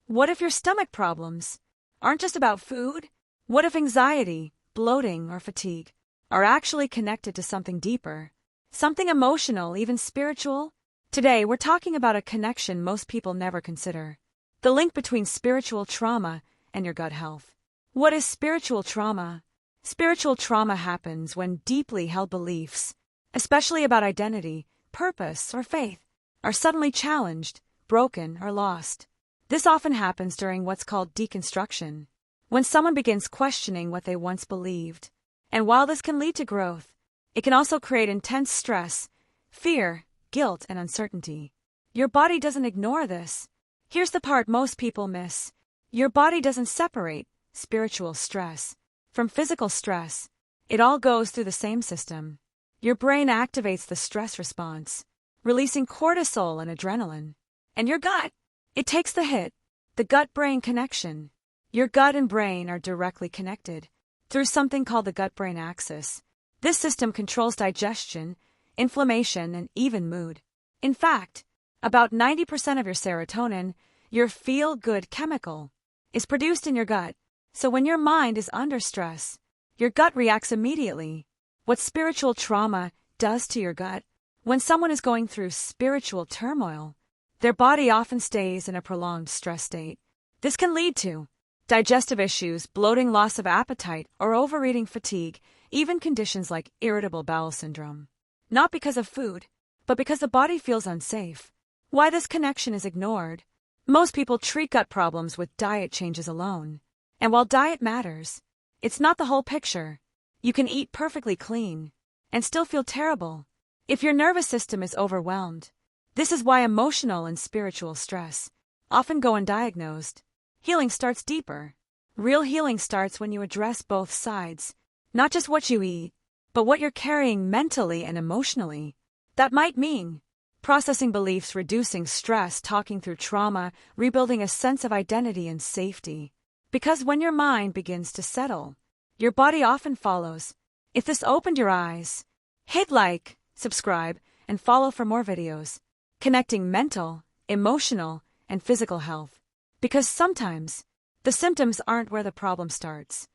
What if your stomach problems aren't just about food? What if anxiety, bloating, or fatigue are actually connected to something deeper? Something emotional, even spiritual? Today, we're talking about a connection most people never consider. The link between spiritual trauma and your gut health. What is spiritual trauma? Spiritual trauma happens when deeply held beliefs, especially about identity, purpose, or faith, are suddenly challenged, broken, or lost. This often happens during what's called deconstruction, when someone begins questioning what they once believed. And while this can lead to growth, it can also create intense stress, fear, guilt, and uncertainty. Your body doesn't ignore this. Here's the part most people miss. Your body doesn't separate spiritual stress from physical stress. It all goes through the same system. Your brain activates the stress response, releasing cortisol and adrenaline. And your gut, it takes the hit, the gut-brain connection. Your gut and brain are directly connected through something called the gut-brain axis. This system controls digestion, inflammation, and even mood. In fact, about 90% of your serotonin, your feel-good chemical, is produced in your gut. So when your mind is under stress, your gut reacts immediately. What spiritual trauma does to your gut, when someone is going through spiritual turmoil, their body often stays in a prolonged stress state. This can lead to digestive issues, bloating, loss of appetite, or overeating, fatigue, even conditions like irritable bowel syndrome. Not because of food, but because the body feels unsafe. Why this connection is ignored? Most people treat gut problems with diet changes alone. And while diet matters, it's not the whole picture. You can eat perfectly clean and still feel terrible if your nervous system is overwhelmed. This is why emotional and spiritual stress often go undiagnosed. Healing starts deeper. Real healing starts when you address both sides, not just what you eat, but what you're carrying mentally and emotionally. That might mean processing beliefs, reducing stress, talking through trauma, rebuilding a sense of identity and safety. Because when your mind begins to settle, your body often follows. If this opened your eyes, hit like, subscribe, and follow for more videos connecting mental, emotional, and physical health. Because sometimes the symptoms aren't where the problem starts.